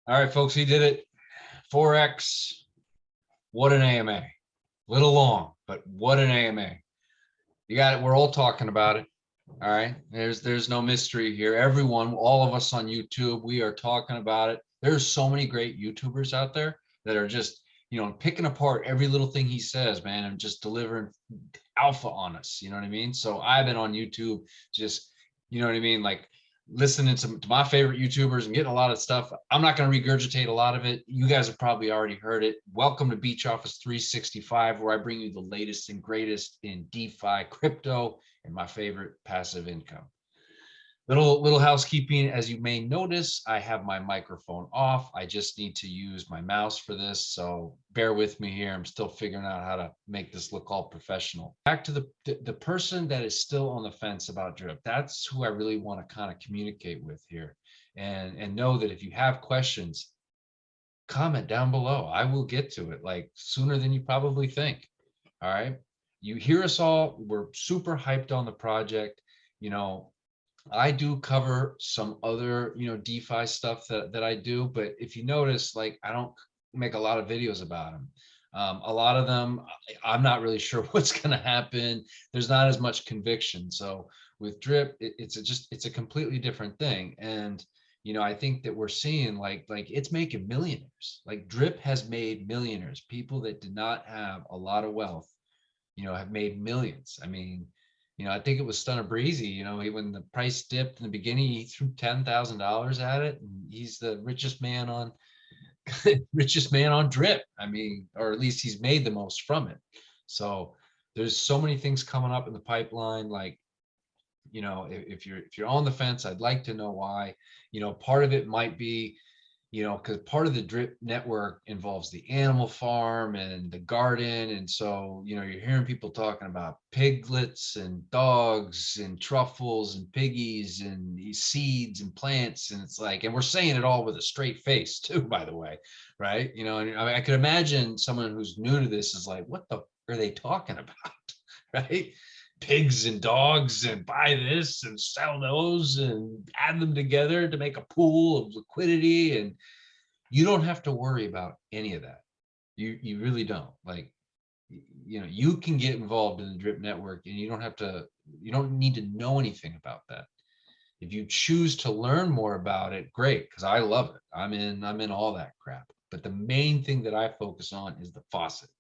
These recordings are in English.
All right, folks, he did it. Forex. What an AMA. Little long, but what an AMA. You got it. We're all talking about it. All right. There's no mystery here. Everyone, all of us on YouTube, we are talking about it. There's so many great YouTubers out there that are just, picking apart every little thing he says, man, and just delivering alpha on us. You know what I mean? So I've been on YouTube just, you know what I mean? Like listening to my favorite YouTubers and getting a lot of stuff. I'm not going to regurgitate a lot of it. You guys have probably already heard it. Welcome to Beach Office 365, where I bring you the latest and greatest in DeFi, crypto, and my favorite passive income. Little housekeeping. As you may notice, I have my microphone off. I just need to use my mouse for this, so bear with me here. I'm still figuring out how to make this look all professional. Back to the person that is still on the fence about drip. That's who I really want to kind of communicate with here, and know that if you have questions, comment down below. I will get to it like sooner than you probably think. All right. You hear us all. We're super hyped on the project. I do cover some other, DeFi stuff that I do, but if you notice, like, I don't make a lot of videos about them. A lot of them, I'm not really sure what's going to happen. There's not as much conviction. So with drip, it's a completely different thing. And, I think that we're seeing like it's making millionaires. Like drip has made millionaires. People that did not have a lot of wealth, have made millions. I mean, I think it was Stunner Breezy, when the price dipped in the beginning, he threw $10,000 at it, and he's the richest man on richest man on drip. I mean, or at least he's made the most from it. So there's so many things coming up in the pipeline. Like, if you're on the fence, I'd like to know why. Part of it might be, because part of the drip network involves the animal farm and the garden. And so, you're hearing people talking about piglets and dogs and truffles and piggies and seeds and plants. And it's like, and we're saying it all with a straight face too, by the way, right? And I mean, I could imagine someone who's new to this is like, what the are they talking about? Right? Pigs and dogs, and buy this and sell those and add them together to make a pool of liquidity. And you don't have to worry about any of that. You really don't. Like, you can get involved in the drip network, and you don't need to know anything about that. If you choose to learn more about it, great, because I love it. I'm in all that crap. But the main thing that I focus on is the faucet.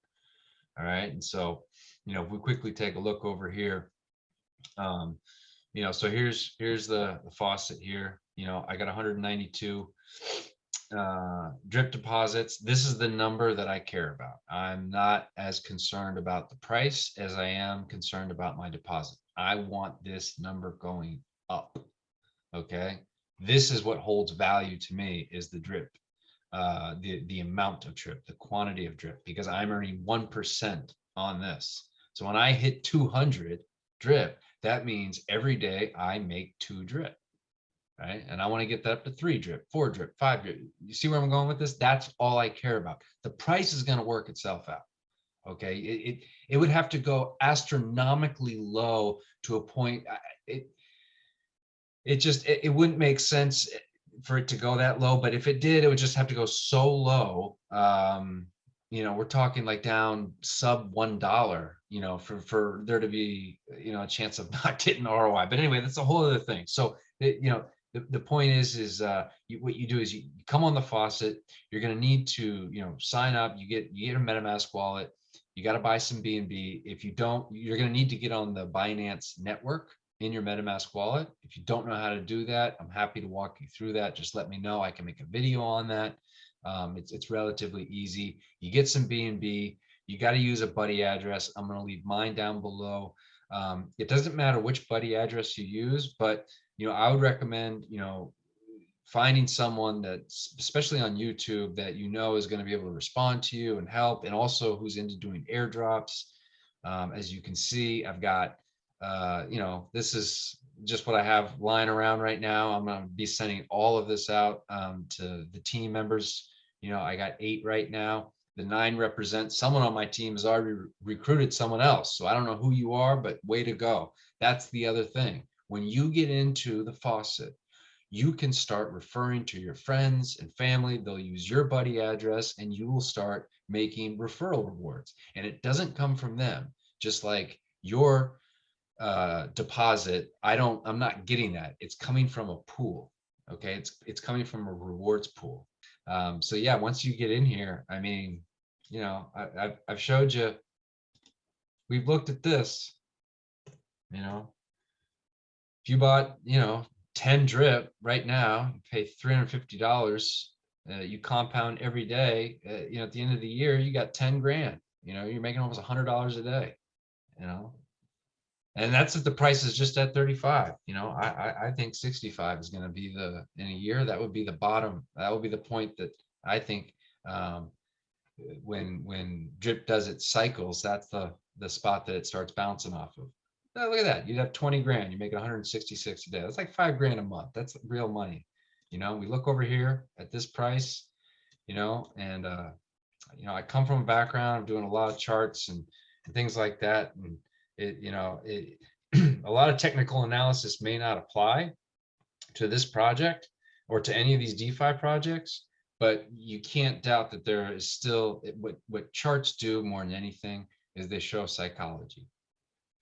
All right. And so, if we quickly take a look over here, so here's the faucet here. I got 192 drip deposits. This is the number that I care about. I'm not as concerned about the price as I am concerned about my deposit. I want this number going up. Okay. This is what holds value to me, is the drip, the amount of drip, the quantity of drip, because I'm earning 1% on this. So when I hit 200 drip, that means every day I make 2 drip, right? And I want to get that up to 3 drip, 4 drip, 5 drip. You see where I'm going with this? That's all I care about. The price is going to work itself out. Okay. It would have to go astronomically low to a point. It wouldn't make sense for it to go that low, but if it did, it would just have to go so low. We're talking like down sub $1, for there to be, a chance of not getting ROI. But anyway, that's a whole other thing. So, the point is what you do is you come on the faucet. You're going to need to, sign up. You get a MetaMask wallet. You got to buy some BNB. If you don't, you're going to need to get on the Binance network in your MetaMask wallet. If you don't know how to do that, I'm happy to walk you through that. Just let me know. I can make a video on that. It's relatively easy. You get some BNB. You got to use a buddy address. I'm going to leave mine down below. It doesn't matter which buddy address you use, but I would recommend finding someone that's, especially on YouTube, that is going to be able to respond to you and help, and also who's into doing airdrops. As you can see, I've got this is just what I have lying around right now. I'm going to be sending all of this out to the team members. I got 8 right now. The 9 represents someone on my team has already recruited someone else. So I don't know who you are, but way to go. That's the other thing. When you get into the faucet, you can start referring to your friends and family. They'll use your buddy address and you will start making referral rewards. And it doesn't come from them, just like your deposit. I'm not getting that. It's coming from a pool. Okay. It's coming from a rewards pool. So yeah, once you get in here, I mean, you know, I've showed you, we've looked at this, you know, if you bought, you know, 10 drip right now, you pay $350, you compound every day, you know, at the end of the year, you got 10 grand, you know, you're making almost $100 a day, you know, and that's if the price is just at 35. You know, I think 65 is going to be in a year, that would be the bottom. That would be the point that I think, when drip does its cycles, that's the spot that it starts bouncing off of. Now, look at that. You'd have 20 grand. You make 166 a day. That's like 5 grand a month. That's real money. You know, we look over here at this price, you know, and you know, I come from a background of doing a lot of charts and things like that. And a lot of technical analysis may not apply to this project or to any of these DeFi projects, but you can't doubt that there is still, what charts do more than anything is they show psychology.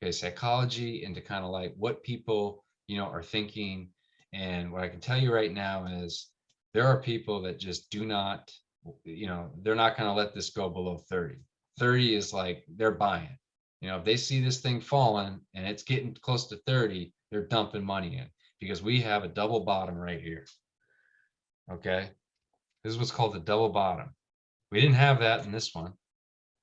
Okay, psychology into kind of like what people, you know, are thinking. And what I can tell you right now is there are people that just do not, you know, they're not going to let this go below 30. 30 is like they're buying. You know, if they see this thing falling and it's getting close to 30, they're dumping money in, because we have a double bottom right here. Okay, this is what's called the double bottom. We didn't have that in this one,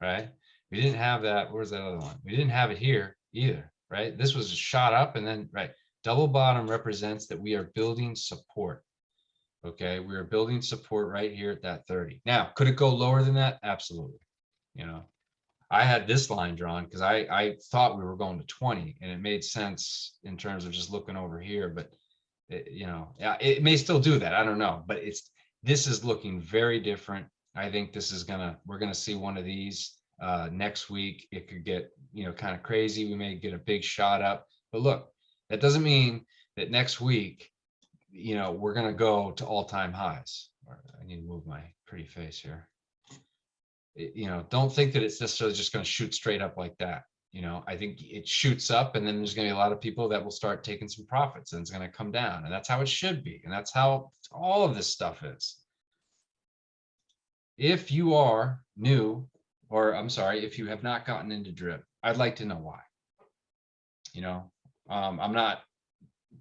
right? We didn't have that. Where's that other one? We didn't have it here either, right? This was shot up and then, right. Double bottom represents that we are building support. Okay, we are building support right here at that 30. Now, could it go lower than that? Absolutely. You know, I had this line drawn because I thought we were going to 20, and it made sense in terms of just looking over here, but you know, yeah, it may still do that. I don't know, but this is looking very different. I think we're gonna see one of these next week. It could get, you know, kind of crazy. We may get a big shot up, but look, that doesn't mean that next week, you know, we're gonna go to all-time highs. I need to move my pretty face here. You know, don't think that it's necessarily just going to shoot straight up like that. You know, I think it shoots up and then there's going to be a lot of people that will start taking some profits and it's going to come down, and that's how it should be. And that's how all of this stuff is. If you are new, or I'm sorry, if you have not gotten into drip, I'd like to know why. You know, I'm not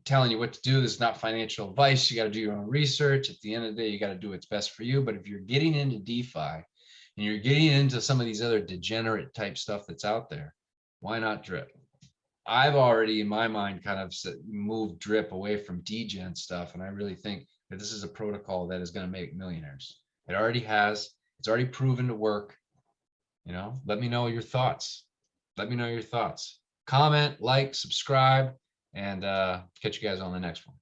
telling you what to do. This is not financial advice. You got to do your own research. At the end of the day, you got to do what's best for you. But if you're getting into DeFi and you're getting into some of these other degenerate type stuff that's out there, why not drip? I've already, in my mind, kind of moved drip away from degen stuff. And I really think that this is a protocol that is going to make millionaires. It already has. It's already proven to work. You know, let me know your thoughts. Let me know your thoughts. Comment, like, subscribe, and catch you guys on the next one.